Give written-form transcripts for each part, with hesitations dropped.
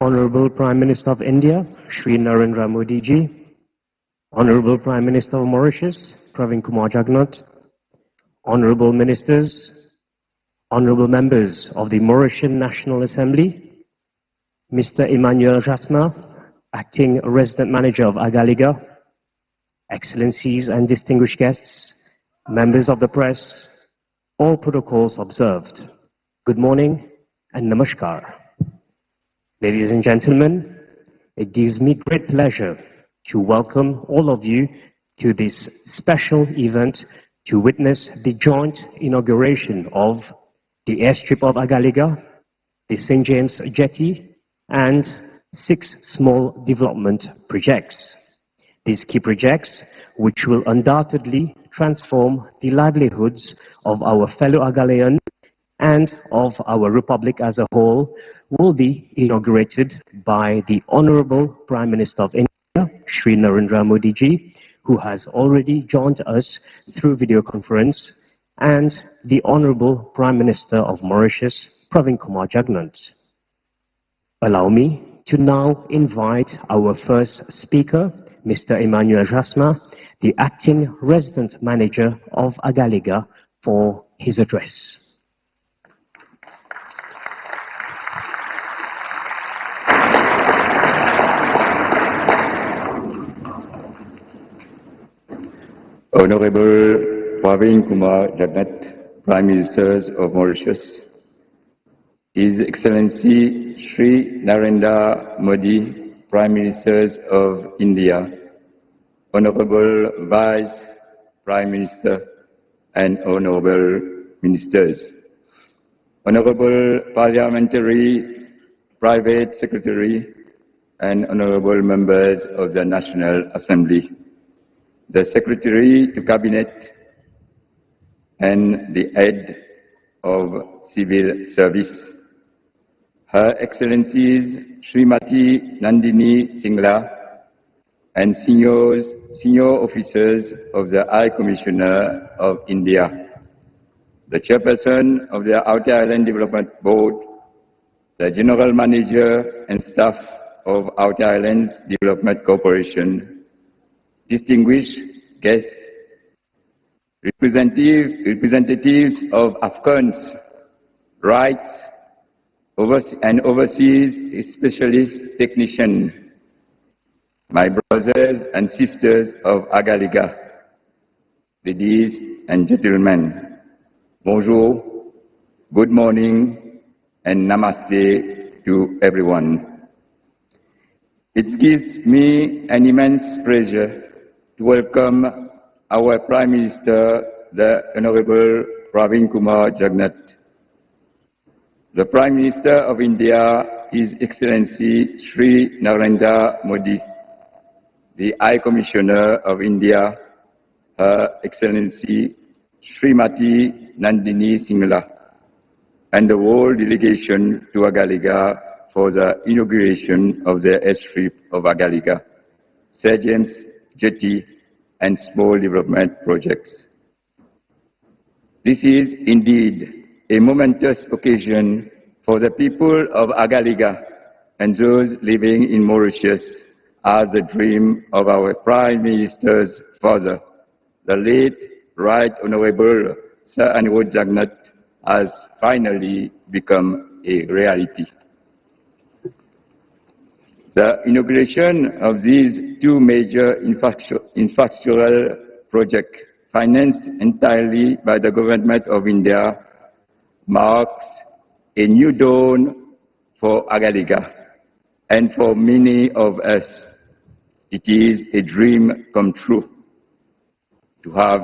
Honorable Prime Minister of India, Shri Narendra Modi ji, Honorable Prime Minister of Mauritius, Pravin Kumar Jagnnath, Honorable Ministers, Honorable Members of the Mauritian National Assembly, Mr. Emmanuel Jasma, Acting Resident Manager of Agalgea, Excellencies and distinguished guests, members of the press, all protocols observed. Good morning and namaskar. Ladies and gentlemen, it gives me great pleasure to welcome all of you to this special event to witness the joint inauguration of the airstrip of Agalgea, the St. James jetty, and 6 small development projects. These key projects, which will undoubtedly transform the livelihoods of our fellow Agaleans and of our Republic as a whole, will be inaugurated by the Honorable Prime Minister of India, Shri Narendra Modi ji, who has already joined us through video conference, and the Honorable Prime Minister of Mauritius, Pravin Kumar Jagnnath. Allow me to now invite our first speaker, Mr. Emmanuel Jasma, the Acting Resident Manager of Agalgea, for his address. Honorable Pravin Kumar Jagnnath, Prime Minister of Mauritius, His Excellency Shri Narendra Modi, Prime Minister of India, Honorable Vice Prime Minister and Honorable Ministers, Honorable Parliamentary Private Secretary and Honorable Members of the National Assembly, the Secretary to Cabinet and the Head of Civil Service, Her Excellencies Srimati Nandini Singla and senior officers of the High Commissioner of India, the Chairperson of the Outer Island Development Board, the General Manager and staff of Outer Islands Development Corporation, distinguished guests, representatives of Afghans' rights and overseas specialist technicians, my brothers and sisters of Agalgea, ladies and gentlemen, bonjour, good morning, and namaste to everyone. It gives me an immense pleasure to welcome our Prime Minister, the Honorable Pravin Kumar Jagnnath, the Prime Minister of India, His Excellency Shri Narendra Modi, the High Commissioner of India, Her Excellency Srimati Nandini Singla, and the whole delegation to Agalgea for the inauguration of the airstrip of Agalgea, St. James jetty, and small development projects. This is indeed a momentous occasion for the people of Agalgea and those living in Mauritius, as the dream of our Prime Minister's father, the late Right Honorable Sir Anirudh Jagnnath, has finally become a reality. The inauguration of these 2 major infrastructural projects, financed entirely by the Government of India, marks a new dawn for Agalgea and for many of us. It is a dream come true to have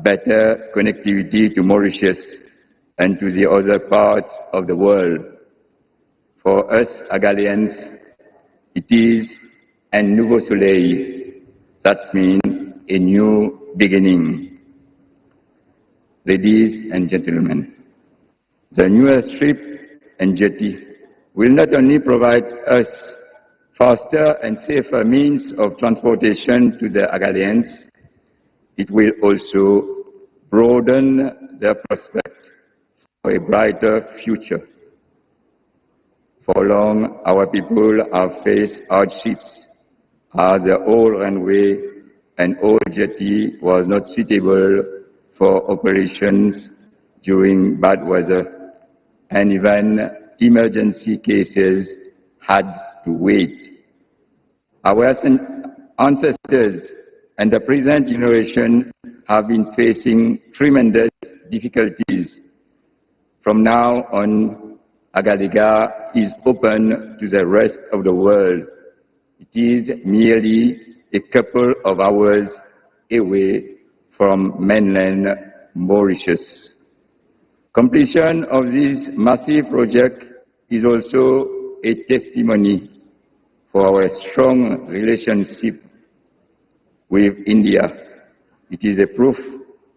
better connectivity to Mauritius and to the other parts of the world. For us Agaleans, it is un nouveau soleil. That means a new beginning. Ladies and gentlemen, the new airstrip and jetty will not only provide us faster and safer means of transportation to the Agaleans, it will also broaden their prospect for a brighter future. For long, our people have faced hardships as the old runway and old jetty was not suitable for operations during bad weather, and even emergency cases had to wait. Our ancestors and the present generation have been facing tremendous difficulties. From now on, Agalgea is open to the rest of the world. It is merely a couple of hours away from mainland Mauritius. Completion of this massive project is also a testimony for our strong relationship with India. It is a proof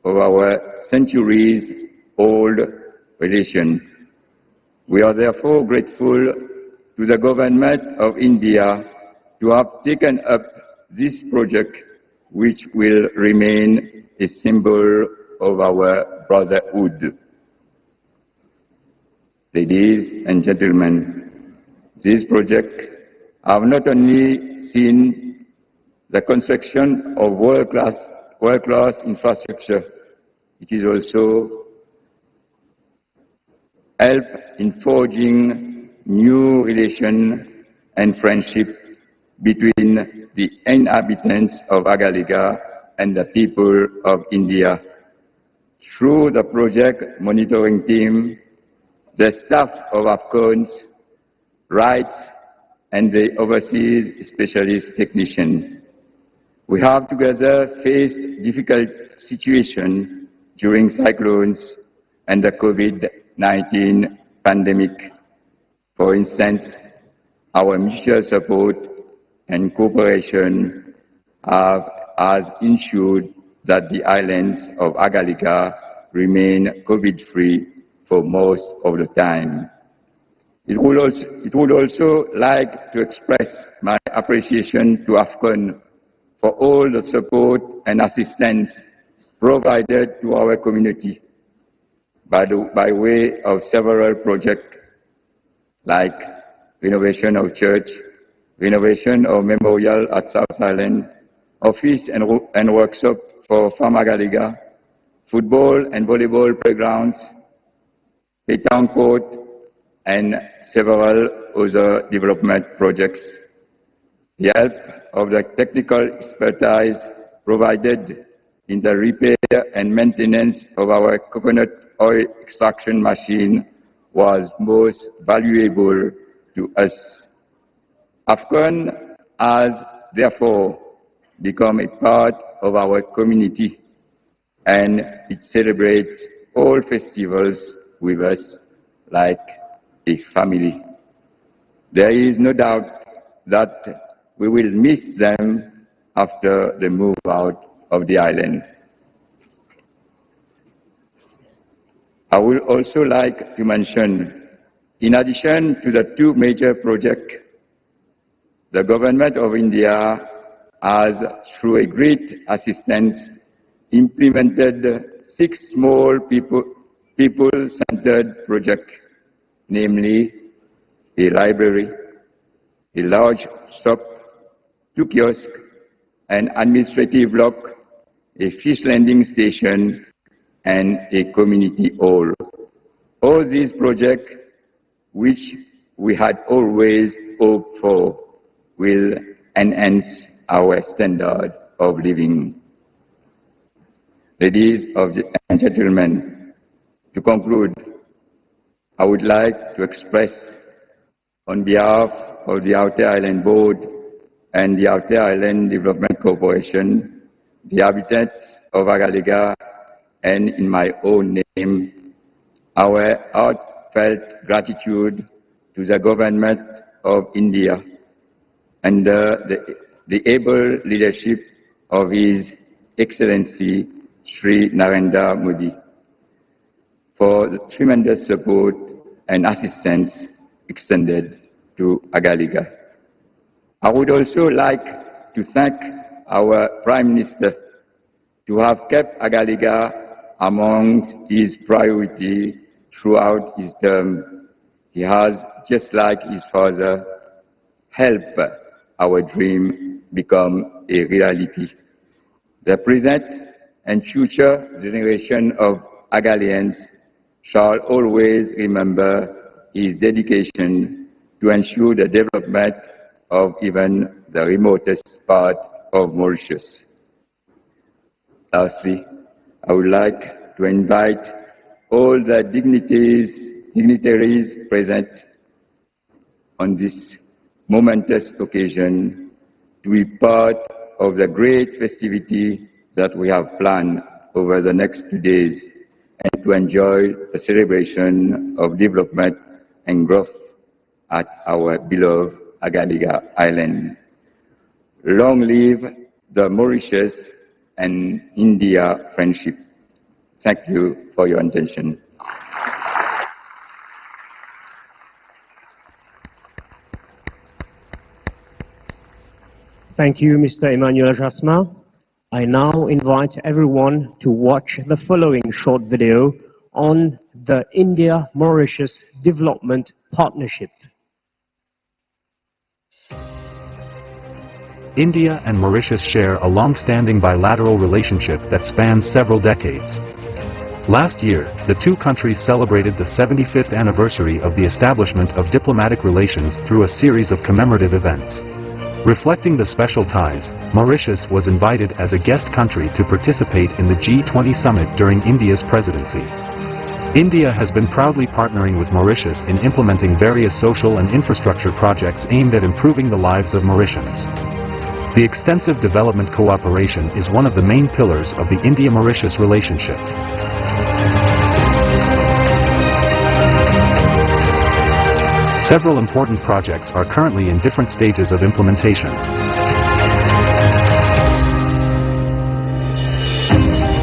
of our centuries-old relation. We are therefore grateful to the government of India to have taken up this project, which will remain a symbol of our brotherhood. Ladies and gentlemen, this project have not only seen the construction of world-class infrastructure, it is also help in forging new relations and friendship between the inhabitants of Agalgea and the people of India. Through the project monitoring team, the staff of AFCON's rights and the overseas specialist technician. We have together faced difficult situations during cyclones and the COVID-19 pandemic. For instance, our mutual support and cooperation has ensured that the islands of Agalgea remain COVID-free for most of the time. It would also like to express my appreciation to AFCON for all the support and assistance provided to our community by way of several projects like renovation of church, renovation of memorial at South Island, office and workshop for Farm Agalgea, football and volleyball playgrounds, pétanque court, and several other development projects. The help of the technical expertise provided in the repair and maintenance of our coconut oil extraction machine was most valuable to us. AFCON has therefore become a part of our community, and it celebrates all festivals with us like a family. There is no doubt that we will miss them after the move out of the island. I would also like to mention, in addition to the two major projects, the government of India has, through a great assistance, implemented 6 small people-centered projects, namely a library, a large shop, 2 kiosks, an administrative block, a fish landing station, and a community hall. All these projects, which we had always hoped for, will enhance our standard of living. Ladies and gentlemen, to conclude, I would like to express on behalf of the Outer Island Board and the Outer Island Development Corporation, the inhabitants of Agalgea, and in my own name, our heartfelt gratitude to the government of India under the able leadership of His Excellency Sri Narendra Modi for the tremendous support and assistance extended to Agalgea. I would also like to thank our Prime Minister to have kept Agalgea among his priorities throughout his term. He has, just like his father, helped our dream become a reality. The present and future generation of Agaleans shall always remember his dedication to ensure the development of even the remotest part of Mauritius. Lastly, I would like to invite all the dignitaries present on this momentous occasion to be part of the great festivity that we have planned over the next 2 days and to enjoy the celebration of development and growth at our beloved Agalgea Island. Long live the Mauritius and India friendship. Thank you for your attention. Thank you, Mr. Emmanuel Jasmin. I now invite everyone to watch the following short video on the India-Mauritius Development Partnership. India and Mauritius share a long-standing bilateral relationship that spans several decades. Last year, the two countries celebrated the 75th anniversary of the establishment of diplomatic relations through a series of commemorative events. Reflecting the special ties, Mauritius was invited as a guest country to participate in the G20 summit during India's presidency. India has been proudly partnering with Mauritius in implementing various social and infrastructure projects aimed at improving the lives of Mauritians. The extensive development cooperation is one of the main pillars of the India-Mauritius relationship. Several important projects are currently in different stages of implementation.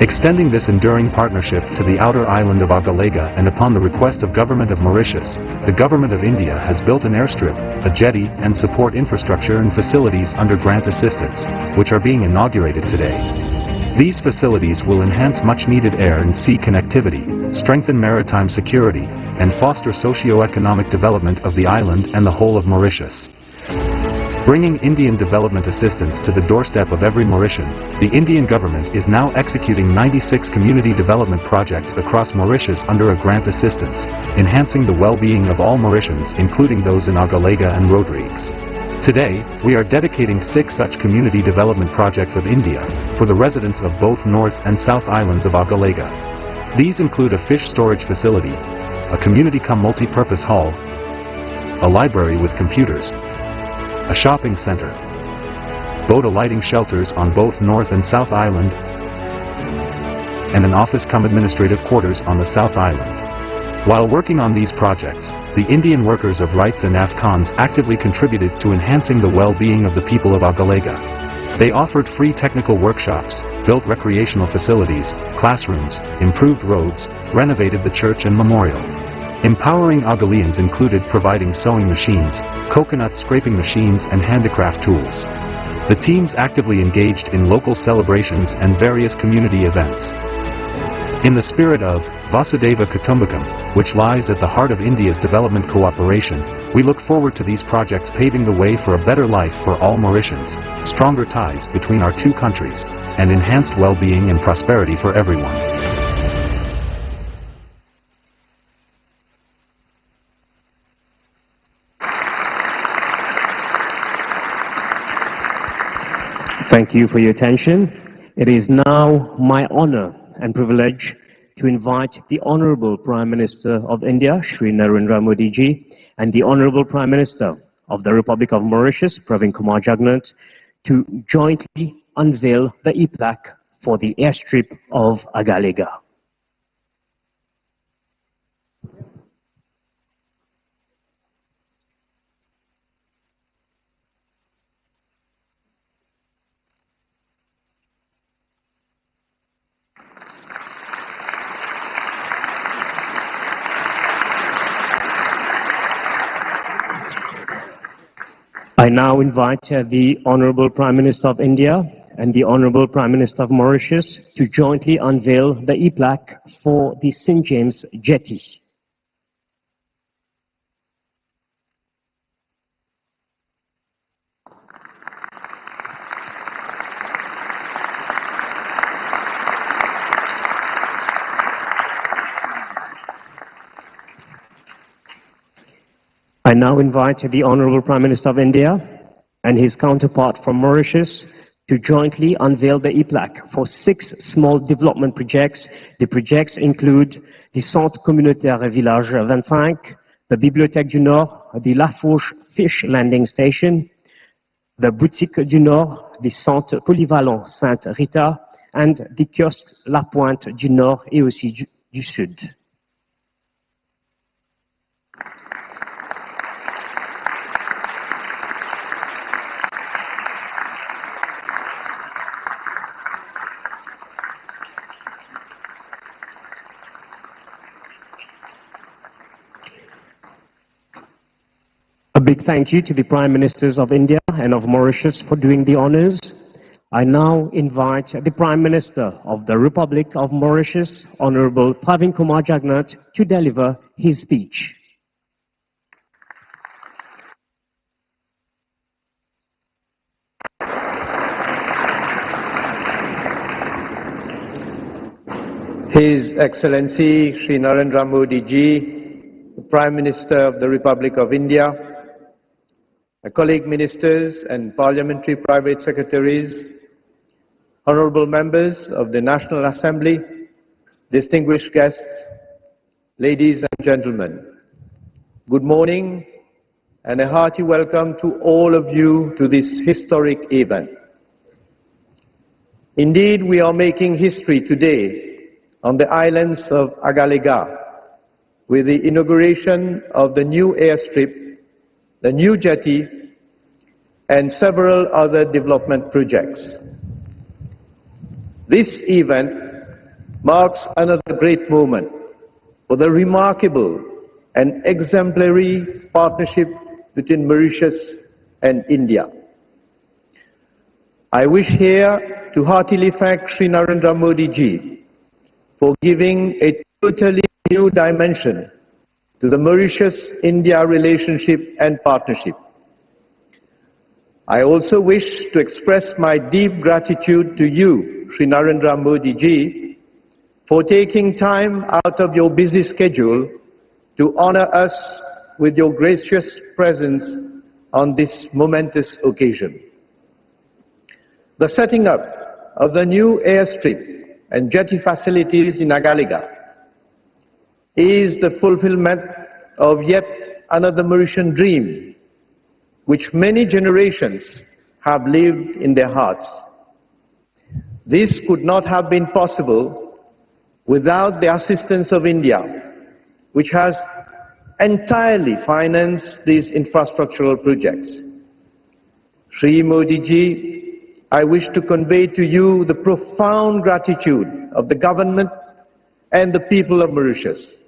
Extending this enduring partnership to the outer island of Agalgea, and upon the request of Government of Mauritius, the Government of India has built an airstrip, a jetty, and support infrastructure and facilities under grant assistance, which are being inaugurated today. These facilities will enhance much-needed air and sea connectivity, strengthen maritime security, and foster socio-economic development of the island and the whole of Mauritius. Bringing Indian development assistance to the doorstep of every Mauritian, the Indian government is now executing 96 community development projects across Mauritius under a grant assistance, enhancing the well-being of all Mauritians, including those in Agalgea and Rodrigues. Today, we are dedicating 6 such community development projects of India for the residents of both North and South Islands of Agalgea. These include a fish storage facility, a community-cum-multi-purpose hall, a library with computers, a shopping center, boat alighting shelters on both North and South Island, and an office-cum-administrative quarters on the South Island. While working on these projects, the Indian workers of rights and AFCONs actively contributed to enhancing the well-being of the people of Agalgea. They offered free technical workshops, built recreational facilities, classrooms, improved roads, renovated the church and memorial. Empowering Agaleans included providing sewing machines, coconut scraping machines and handicraft tools. The teams actively engaged in local celebrations and various community events. In the spirit of Vasudhaiva Kutumbakam, which lies at the heart of India's development cooperation, we look forward to these projects paving the way for a better life for all Mauritians, stronger ties between our two countries, and enhanced well-being and prosperity for everyone. Thank you for your attention. It is now my honor and privilege to invite the Honorable Prime Minister of India, Shri Narendra Modi ji, and the Honorable Prime Minister of the Republic of Mauritius, Pravin Kumar Jagnnath, to jointly unveil the e-plaque for the airstrip of Agalgea. I now invite the Honorable Prime Minister of India and the Honorable Prime Minister of Mauritius to jointly unveil the e-plaque for the St. James jetty. I now invite the Honorable Prime Minister of India and his counterpart from Mauritius to jointly unveil the e-plaque for 6 small development projects. The projects include the Centre Communautaire Village 25, the Bibliothèque du Nord, the La Fourche Fish Landing Station, the Boutique du Nord, the Centre Polyvalent Sainte Rita, and the Kiosque La Pointe du Nord et aussi du Sud. A big thank you to the Prime Ministers of India and of Mauritius for doing the honors. I now invite the Prime Minister of the Republic of Mauritius, Honorable Pravin Kumar Jagnat, to deliver his speech. His Excellency Shri Narendra Modi Ji, the Prime Minister of the Republic of India, my colleague ministers and parliamentary private secretaries, honorable members of the National Assembly, distinguished guests, ladies and gentlemen, good morning and a hearty welcome to all of you to this historic event. Indeed, we are making history today on the islands of Agalgea with the inauguration of the new airstrip, the new jetty, and several other development projects. This event marks another great moment for the remarkable and exemplary partnership between Mauritius and India. I wish here to heartily thank Shri Narendra Modi Ji for giving a totally new dimension to the Mauritius-India relationship and partnership. I also wish to express my deep gratitude to you, Shri Narendra Modi Ji, for taking time out of your busy schedule to honor us with your gracious presence on this momentous occasion. The setting up of the new airstrip and jetty facilities in Agalgea is the fulfillment of yet another Mauritian dream, which many generations have lived in their hearts. This could not have been possible without the assistance of India, which has entirely financed these infrastructural projects. Shri Modi Ji, I wish to convey to you the profound gratitude of the government and the people of Mauritius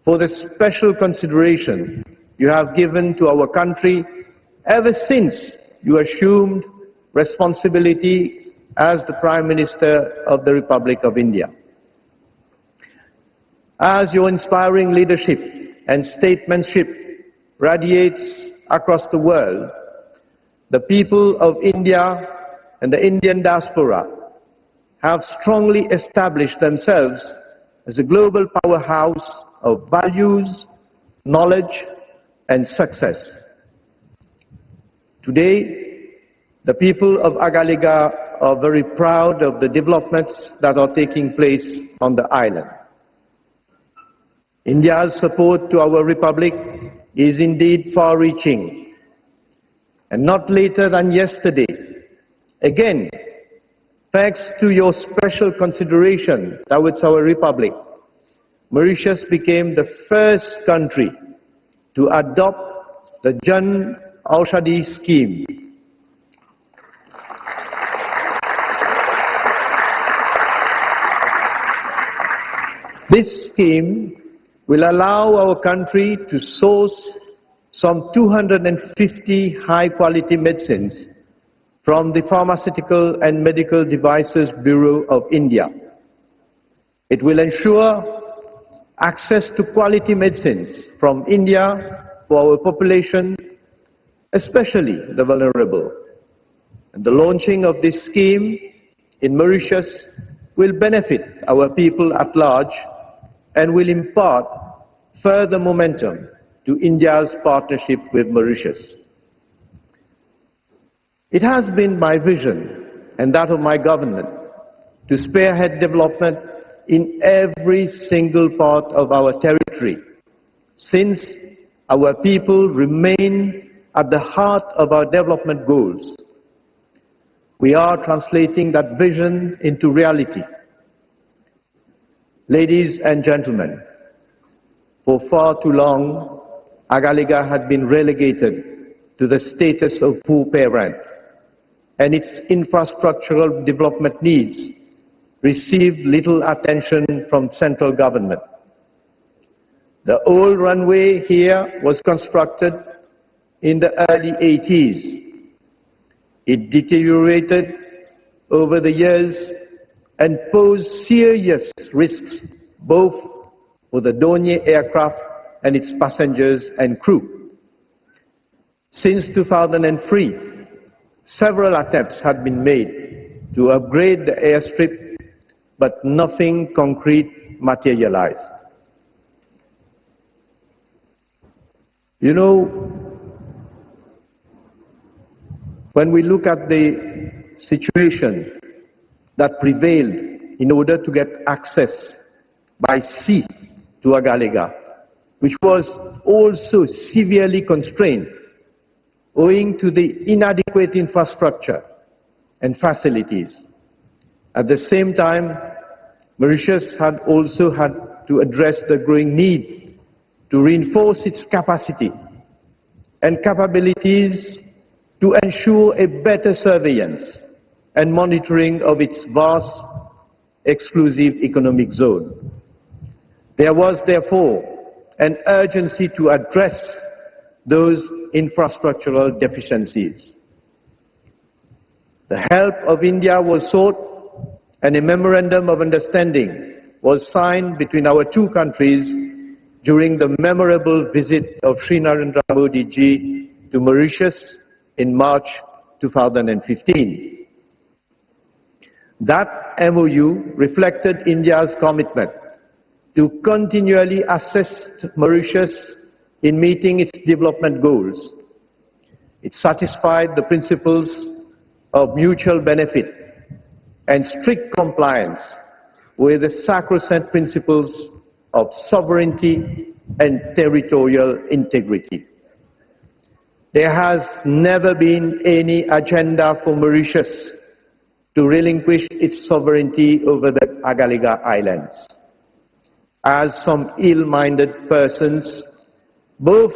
for the special consideration you have given to our country ever since you assumed responsibility as the Prime Minister of the Republic of India. As your inspiring leadership and statesmanship radiates across the world, the people of India and the Indian diaspora have strongly established themselves as a global powerhouse of values, knowledge, and success. Today, the people of Agalgea are very proud of the developments that are taking place on the island. India's support to our Republic is indeed far-reaching, and not later than yesterday, again, thanks to your special consideration towards our Republic, Mauritius became the first country to adopt the Jan Aushadhi scheme. This scheme will allow our country to source some 250 high-quality medicines from the Pharmaceutical and Medical Devices Bureau of India. It will ensure access to quality medicines from India for our population, especially the vulnerable. And the launching of this scheme in Mauritius will benefit our people at large and will impart further momentum to India's partnership with Mauritius. It has been my vision and that of my government to spearhead development in every single part of our territory, since our people remain at the heart of our development goals. We are translating that vision into reality. Ladies and gentlemen, for far too long, Agalgea had been relegated to the status of poor parent, and its infrastructural development needs received little attention from central government. The old runway here was constructed in the early 80s. It deteriorated over the years and posed serious risks both for the Dornier aircraft and its passengers and crew. Since 2003, several attempts had been made to upgrade the airstrip, but nothing concrete materialized. You know, when we look at the situation that prevailed in order to get access by sea to Agalgea, which was also severely constrained owing to the inadequate infrastructure and facilities. At the same time, Mauritius had also had to address the growing need to reinforce its capacity and capabilities to ensure a better surveillance and monitoring of its vast exclusive economic zone. There was therefore an urgency to address those infrastructural deficiencies. The help of India was sought, and a memorandum of understanding was signed between our two countries during the memorable visit of Sri Narendra Modi ji to Mauritius in March 2015. That MOU reflected India's commitment to continually assist Mauritius in meeting its development goals. It satisfied the principles of mutual benefit and strict compliance with the sacrosanct principles of sovereignty and territorial integrity. There has never been any agenda for Mauritius to relinquish its sovereignty over the Agalgea Islands, as some ill-minded persons, both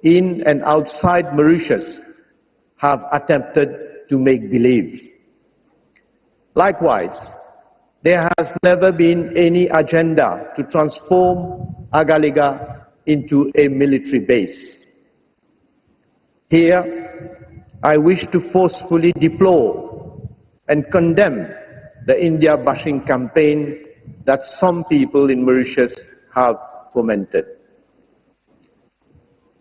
in and outside Mauritius, have attempted to make believe. Likewise, there has never been any agenda to transform Agalgea into a military base. Here, I wish to forcefully deplore and condemn the India bashing campaign that some people in Mauritius have fomented.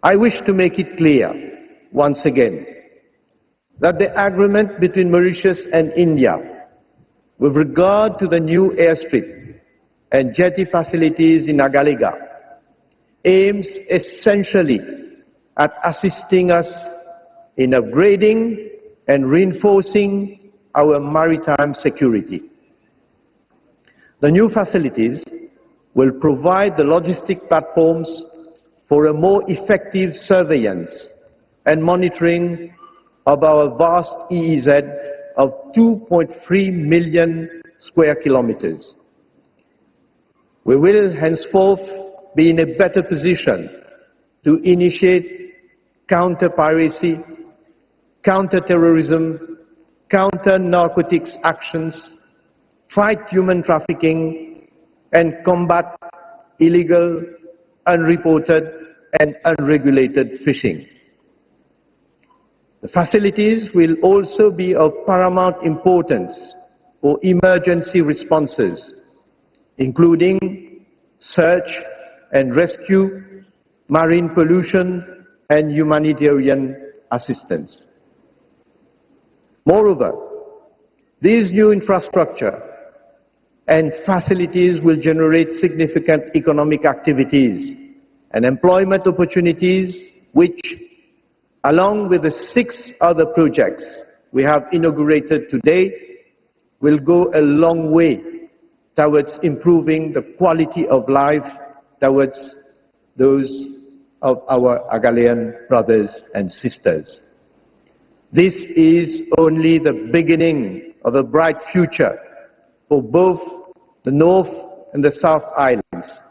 I wish to make it clear, once again, that the agreement between Mauritius and India with regard to the new airstrip and jetty facilities in Agalgea aims essentially at assisting us in upgrading and reinforcing our maritime security. The new facilities will provide the logistic platforms for a more effective surveillance and monitoring of our vast EEZ of 2.3 million square kilometers. We will henceforth be in a better position to initiate counter-piracy, counter-terrorism, counter-narcotics actions, fight human trafficking, and combat illegal, unreported, and unregulated fishing. The facilities will also be of paramount importance for emergency responses, including search and rescue, marine pollution, and humanitarian assistance. Moreover, these new infrastructure and facilities will generate significant economic activities and employment opportunities which, along with the 6 other projects we have inaugurated today, will go a long way towards improving the quality of life towards those of our Agalean brothers and sisters. This is only the beginning of a bright future for both the North and the South Islands.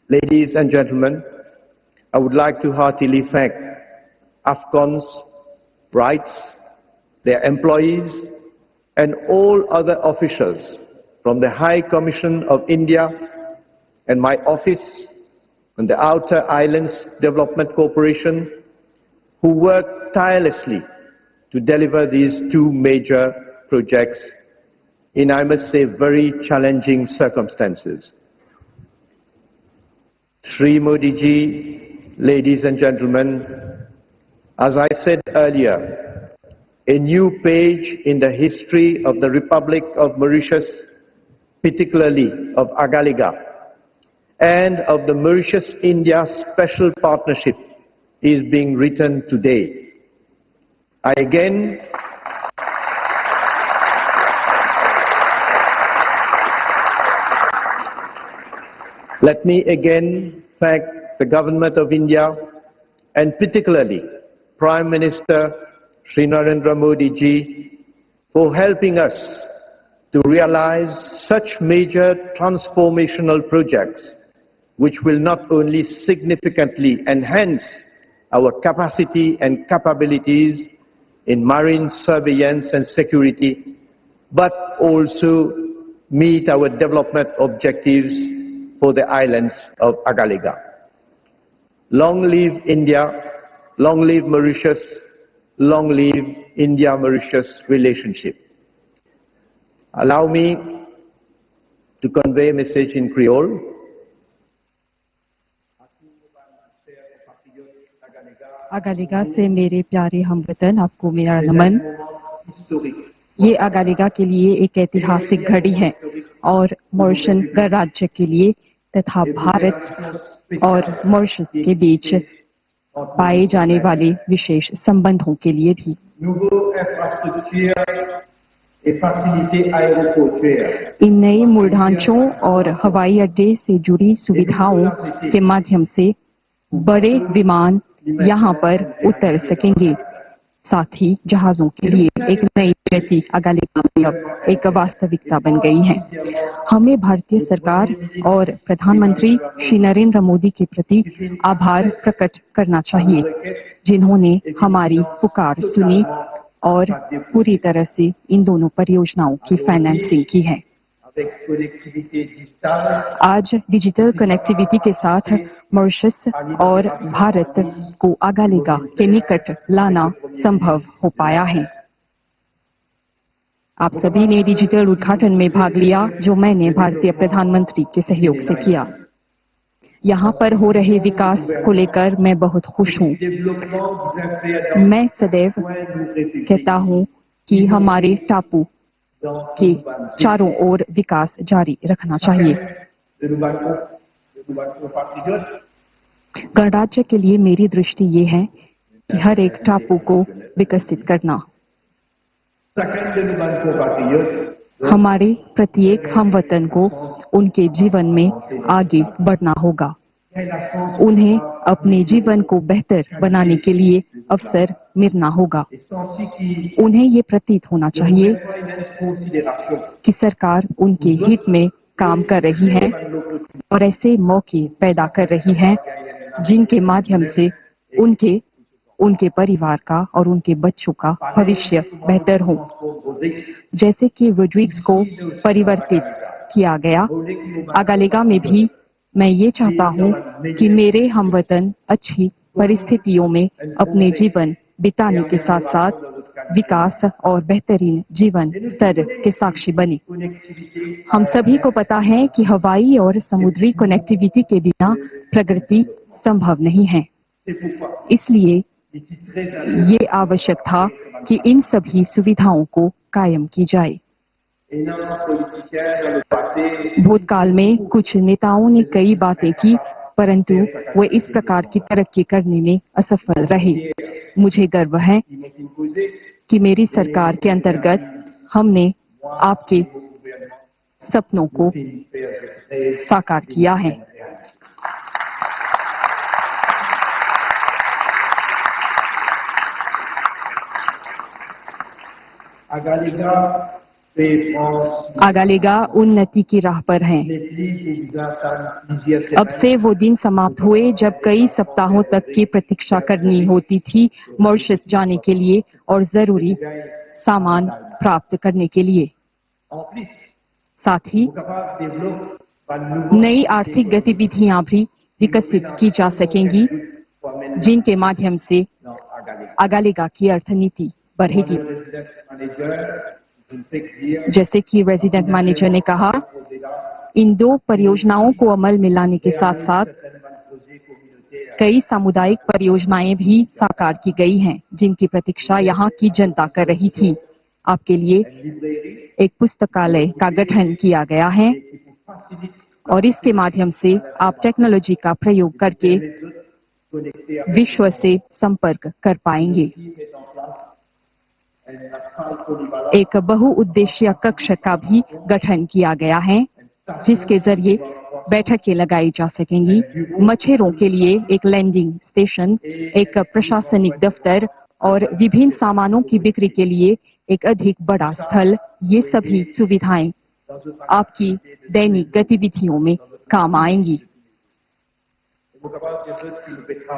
Ladies and gentlemen, I would like to heartily thank AFCON's rights, their employees, and all other officials from the High Commission of India and my office and the Outer Islands Development Corporation, who worked tirelessly to deliver these 2 major projects in, I must say, very challenging circumstances. Shri Modi ji, ladies and gentlemen, as I said earlier, a new page in the history of the Republic of Mauritius, particularly of Agalgea, and of the Mauritius-India Special Partnership is being written today. Let me again thank the Government of India and particularly Prime Minister Shri Narendra Modi ji for helping us to realize such major transformational projects which will not only significantly enhance our capacity and capabilities in marine surveillance and security, but also meet our development objectives for the islands of Agalgea. Long live India, long live Mauritius, long live India-Mauritius relationship. Allow me to convey a message in Creole. अगालिगा से मेरे प्यारे हमवतन, आपको मेरा नमन। ये अगालिगा के लिए एक ऐतिहासिक घड़ी है और मॉरिशस गणराज्य के लिए तथा भारत और मॉरिशस के बीच पाए जाने वाले विशेष संबंधों के लिए भी। इन नए मूल ढांचों और हवाई अड्डे से जुड़ी सुविधाओं के माध्यम से बड़े विमान यहाँ पर उतर सकेंगे। साथ ही जहाजों के लिए एक नई जेटी अगालिगा में अब एक वास्तविकता बन गई है। हमें भारतीय सरकार और प्रधानमंत्री श्री नरेंद्र मोदी के प्रति आभार प्रकट करना चाहिए, जिन्होंने हमारी पुकार सुनी और पूरी तरह से इन दोनों परियोजनाओं की फाइनेंसिंग की है। आज डिजिटल कनेक्टिविटी के साथ मॉरिशस और भारत को अगालिगा के निकट लाना संभव हो पाया है। आप सभी ने डिजिटल उद्घाटन में भाग लिया, जो मैंने भारतीय प्रधानमंत्री के सहयोग से किया। यहाँ पर हो रहे विकास को लेकर मैं बहुत खुश हूँ। मैं सदैव कहता हूँ कि हमारे टापू के चारों ओर विकास जारी रखना चाहिए। गणराज्य के लिए मेरी दृष्टि ये है कि हर एक टापू को विकसित करना। हमारे प्रत्येक हमवतन को उनके जीवन में आगे बढ़ना होगा। उन्हें अपने जीवन को बेहतर बनाने के लिए अवसर मिलना होगा। उन्हें ये प्रतीत होना चाहिए कि सरकार उनके हित में काम कर रही है और ऐसे मौके पैदा कर रही है जिनके माध्यम से उनके परिवार का और उनके बच्चों का भविष्य बेहतर हो। जैसे कि रोड्रिग्स को परिवर्तित किया गया, अगालिगा में भी मैं ये चाहता हूँ कि मेरे हमवतन अच्छी परिस्थितियों में अपने जीवन बिताने के साथ साथ विकास और बेहतरीन जीवन स्तर के साक्षी बने। हम सभी को पता है कि हवाई और समुद्री कनेक्टिविटी के बिना प्रगति संभव नहीं है। इसलिए ये आवश्यक था कि इन सभी सुविधाओं को कायम की जाए। भूतकाल में कुछ नेताओं ने कई बातें की परंतु वे इस प्रकार की तरक्की करने में असफल रहे। मुझे गर्व है कि मेरी सरकार के अंतर्गत हमने आपके सपनों को साकार किया है। आगालेगा उन्नति की राह पर हैं। अब से वो दिन समाप्त हुए जब कई सप्ताहों तक की प्रतीक्षा करनी होती थी मॉरिशस जाने के लिए और जरूरी सामान प्राप्त करने के लिए। साथ ही नई आर्थिक गतिविधियां भी विकसित की जा सकेंगी जिनके माध्यम से आगालेगा की अर्थनीति बढ़ेगी। जैसे कि रेजिडेंट मैनेजर ने कहा, इन 2 परियोजनाओं को अमल में लाने के साथ साथ कई सामुदायिक परियोजनाएं भी साकार की गई हैं जिनकी प्रतीक्षा यहाँ की जनता कर रही थी। आपके लिए एक पुस्तकालय का गठन किया गया है और इसके माध्यम से आप टेक्नोलॉजी का प्रयोग करके विश्व से संपर्क कर पाएंगे। एक बहुउद्देशीय कक्ष का भी गठन किया गया है जिसके जरिए बैठकें लगाई जा सकेंगी। मछेरों के लिए एक लैंडिंग स्टेशन, एक प्रशासनिक दफ्तर और विभिन्न सामानों की बिक्री के लिए एक अधिक बड़ा स्थल, ये सभी सुविधाएं आपकी दैनिक गतिविधियों में काम आएंगी।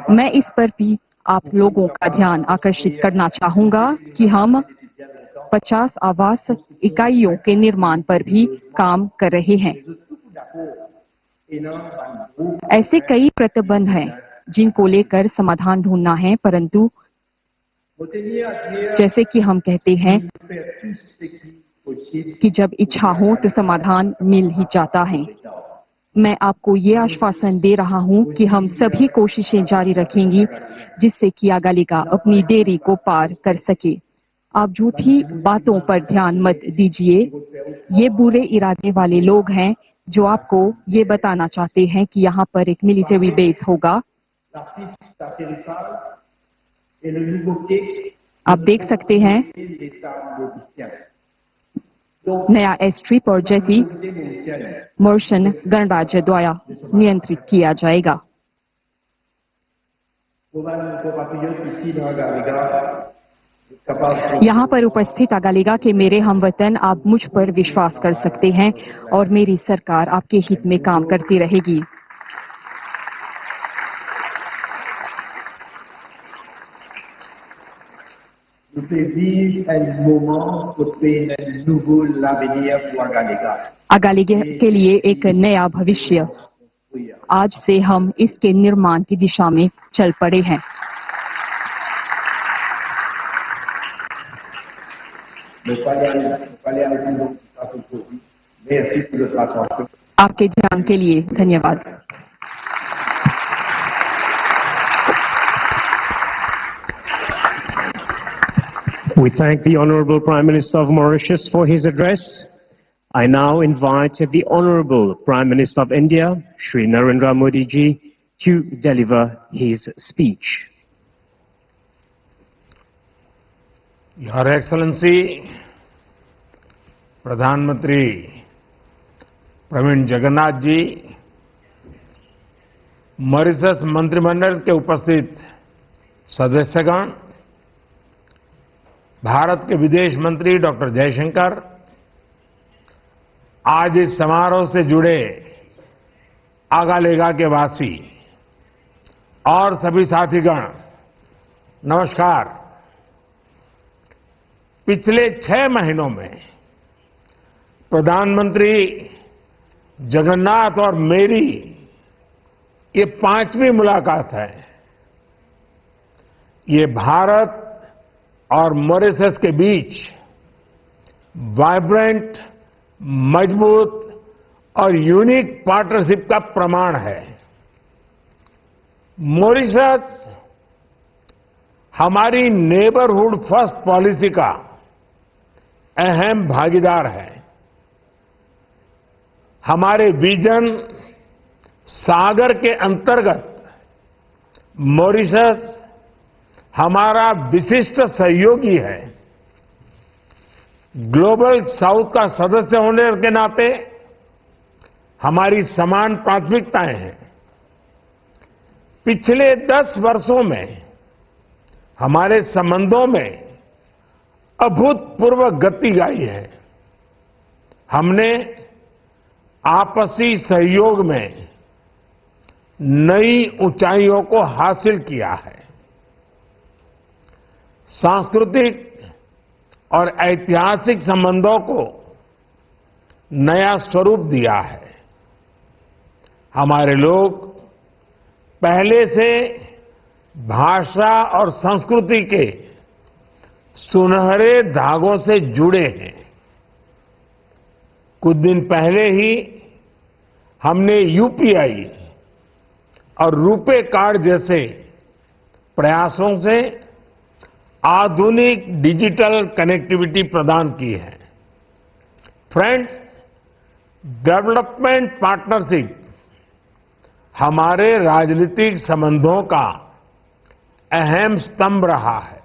मैं इस पर भी आप लोगों का ध्यान आकर्षित करना चाहूंगा कि हम 50 आवास इकाइयों के निर्माण पर भी काम कर रहे हैं। ऐसे कई प्रतिबंध हैं जिनको लेकर समाधान ढूंढना है, परंतु जैसे कि हम कहते हैं कि जब इच्छा हो तो समाधान मिल ही जाता है। मैं आपको ये आश्वासन दे रहा हूं कि हम सभी कोशिशें जारी रखेंगी जिससे कि आगालेगा अपनी देरी को पार कर सके। आप झूठी बातों पर ध्यान मत दीजिए। ये बुरे इरादे वाले लोग हैं जो आपको ये बताना चाहते हैं कि यहाँ पर एक मिलिट्री बेस होगा। आप देख सकते हैं नया एयरस्ट्रिप और जेटी मॉरिशन गणराज्य द्वारा नियंत्रित किया जाएगा। यहाँ पर उपस्थित आगालेगा के मेरे हमवतन, आप मुझ पर विश्वास कर सकते हैं और मेरी सरकार आपके हित में काम करती रहेगी। आगालेगा के लिए एक नया भविष्य, आज से हम इसके निर्माण की दिशा में चल पड़े हैं। आपके ध्यान के लिए धन्यवाद। We thank the Honorable Prime Minister of Mauritius for his address. I now invite the Honorable Prime Minister of India, Shri Narendra Modi ji, to deliver his speech. Your Excellency, प्रधानमंत्री प्रवीण जगन्नाथ जी, मॉरिशस मंत्रिमंडल के उपस्थित सदस्यगण, भारत के विदेश मंत्री doctor Jaishankar, आज इस समारोह से जुड़े आगालेगा के वासी और सभी साथीगण, नमस्कार। पिछले 6 महीनों में प्रधानमंत्री जगन्नाथ और मेरी ये 5वीं मुलाकात है। ये भारत और मॉरिशस के बीच वाइब्रेंट, मजबूत और यूनिक पार्टनरशिप का प्रमाण है। मॉरिशस हमारी नेबरहुड फर्स्ट पॉलिसी का अहम भागीदार है। हमारे विजन, सागर के अंतर्गत मॉरिशस हमारा विशिष्ट सहयोगी है। ग्लोबल साउथ का सदस्य होने के नाते हमारी समान प्राथमिकताएं हैं। पिछले 10 वर्षों में हमारे संबंधों में अभूतपूर्व गति आई है। हमने आपसी सहयोग में नई ऊंचाइयों को हासिल किया है। सांस्कृतिक और ऐतिहासिक संबंधों को नया स्वरूप दिया है। हमारे लोग पहले से भाषा और संस्कृति के सुनहरे धागों से जुड़े हैं। कुछ दिन पहले ही हमने यूपीआई और रुपे कार्ड जैसे प्रयासों से आधुनिक डिजिटल कनेक्टिविटी प्रदान की है। फ्रेंड्स, डेवलपमेंट पार्टनरशिप हमारे राजनीतिक संबंधों का अहम स्तंभ रहा है।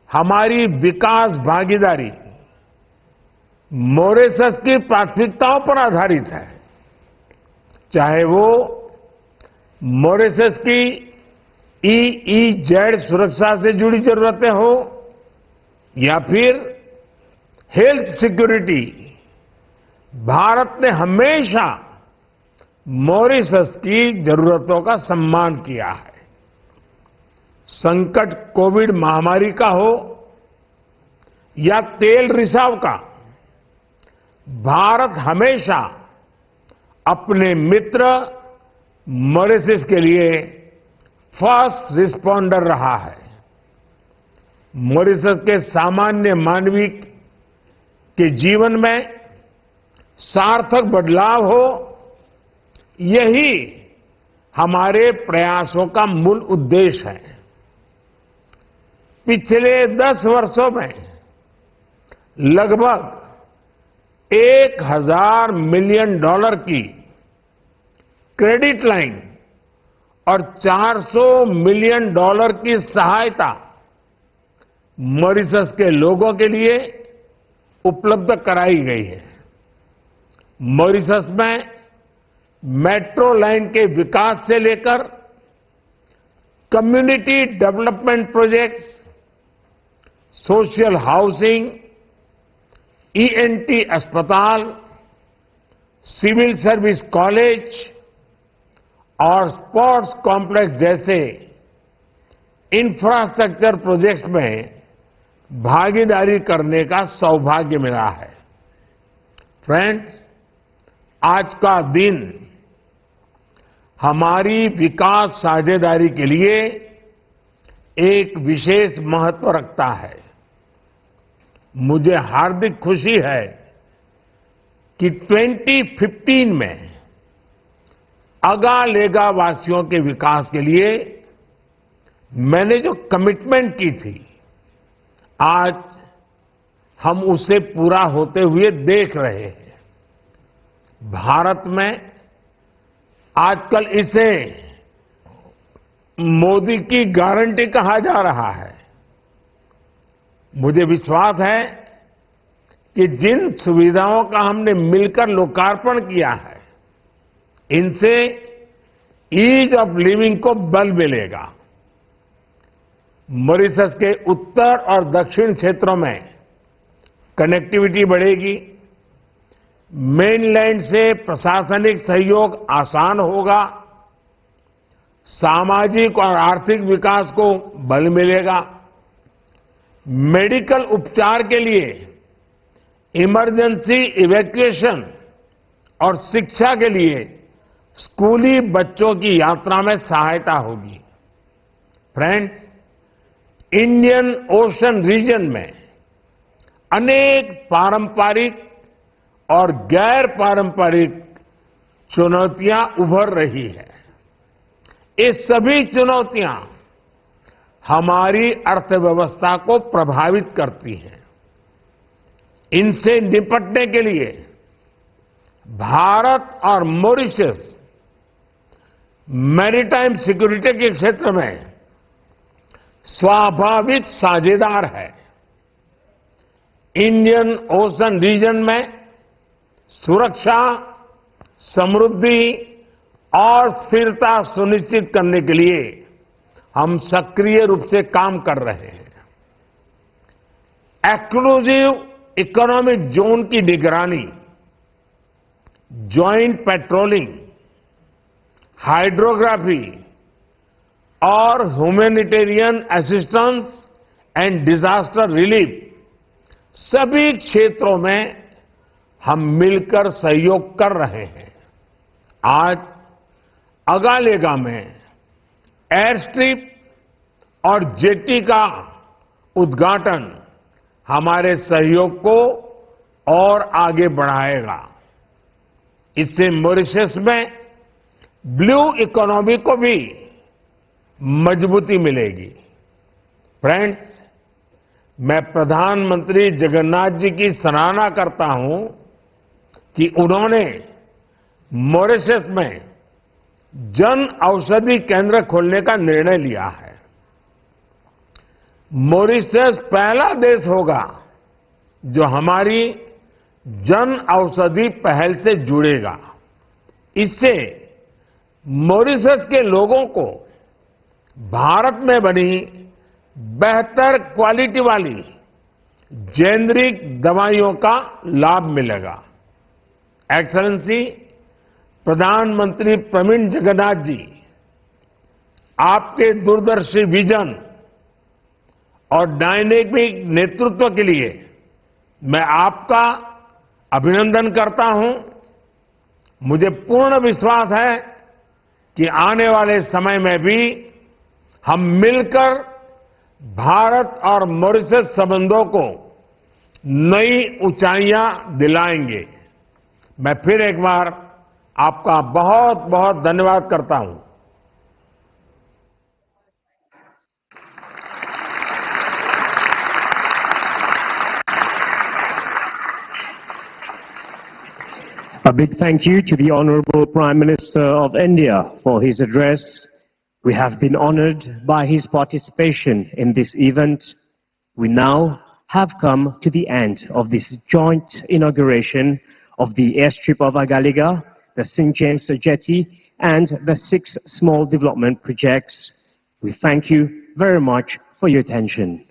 हमारी विकास भागीदारी मॉरिशस की प्राथमिकताओं पर आधारित है, चाहे वो मॉरिशस की ईईजेड सुरक्षा से जुड़ी जरूरतें हो या फिर हेल्थ सिक्योरिटी। भारत ने हमेशा मॉरिशस की जरूरतों का सम्मान किया है। संकट कोविड महामारी का हो या तेल रिसाव का, भारत हमेशा अपने मित्र मॉरिशस के लिए फर्स्ट रिस्पॉन्डर रहा है। मॉरिशस के सामान्य मानवीय के जीवन में सार्थक बदलाव हो, यही हमारे प्रयासों का मूल उद्देश्य है। पिछले 10 वर्षों में लगभग $1000 मिलियन की क्रेडिट लाइन और $400 मिलियन की सहायता मॉरिशस के लोगों के लिए उपलब्ध कराई गई है। मॉरिशस में मेट्रो लाइन के विकास से लेकर community development projects, social housing, ENT अस्पताल, सिविल सर्विस कॉलेज और स्पोर्ट्स कॉम्प्लेक्स जैसे इंफ्रास्ट्रक्चर प्रोजेक्ट्स में भागीदारी करने का सौभाग्य मिला है। फ्रेंड्स, आज का दिन हमारी विकास साझेदारी के लिए एक विशेष महत्व रखता है। मुझे हार्दिक खुशी है कि 2015 में अगालेगा वासियों के विकास के लिए मैंने जो कमिटमेंट की थी, आज हम उसे पूरा होते हुए देख रहे हैं। भारत में आजकल इसे मोदी की गारंटी कहा जा रहा है। मुझे विश्वास है कि जिन सुविधाओं का हमने मिलकर लोकार्पण किया है, इनसे ईज ऑफ लिविंग को बल मिलेगा। मॉरिशस के उत्तर और दक्षिण क्षेत्रों में कनेक्टिविटी बढ़ेगी, मेनलैंड से प्रशासनिक सहयोग आसान होगा, सामाजिक और आर्थिक विकास को बल मिलेगा, मेडिकल उपचार के लिए इमरजेंसी इवैक्यूएशन और शिक्षा के लिए स्कूली बच्चों की यात्रा में सहायता होगी। फ्रेंड्स, इंडियन ओशन रीजन में अनेक पारंपरिक और गैर पारंपरिक चुनौतियां उभर रही है। ये सभी चुनौतियां हमारी अर्थव्यवस्था को प्रभावित करती हैं। इनसे निपटने के लिए भारत और मॉरिशस मैरीटाइम सिक्योरिटी के क्षेत्र में स्वाभाविक साझेदार है। इंडियन ओशन रीजन में सुरक्षा, समृद्धि और स्थिरता सुनिश्चित करने के लिए हम सक्रिय रूप से काम कर रहे हैं। एक्सक्लूसिव इकोनॉमिक जोन की निगरानी, ज्वाइंट पेट्रोलिंग, हाइड्रोग्राफी और humanitarian assistance and disaster relief, सभी क्षेत्रों में हम मिलकर सहयोग कर रहे हैं। आज अगालेगा में एयरस्ट्रिप और जेटी का उद्घाटन हमारे सहयोग को और आगे बढ़ाएगा। इससे मॉरिशस में ब्लू इकोनॉमी को भी मजबूती मिलेगी। फ्रेंड्स, मैं प्रधानमंत्री जगन्नाथ जी की सराहना करता हूं कि उन्होंने मॉरिशस में जन औषधि केंद्र खोलने का निर्णय लिया है। मॉरिशस पहला देश होगा जो हमारी जन औषधि पहल से जुड़ेगा। इससे मॉरिशस के लोगों को भारत में बनी बेहतर क्वालिटी वाली जेनरिक दवाइयों का लाभ मिलेगा। एक्सेलेंसी, प्रधानमंत्री प्रवीण जगन्नाथ जी, आपके दूरदर्शी विजन और डायनेमिक नेतृत्व के लिए मैं आपका अभिनंदन करता हूं। मुझे पूर्ण विश्वास है कि आने वाले समय में भी हम मिलकर भारत और मॉरिशस संबंधों को नई ऊंचाइयां दिलाएंगे। मैं फिर एक बार आपका बहुत बहुत धन्यवाद करता हूं। A big thank you to the Honorable Prime Minister of India for his address. We have been honored by his participation in this event. We now have come to the end of this joint inauguration of the airstrip of Agalgea, the St. James jetty, and the 6 small development projects. We thank you very much for your attention.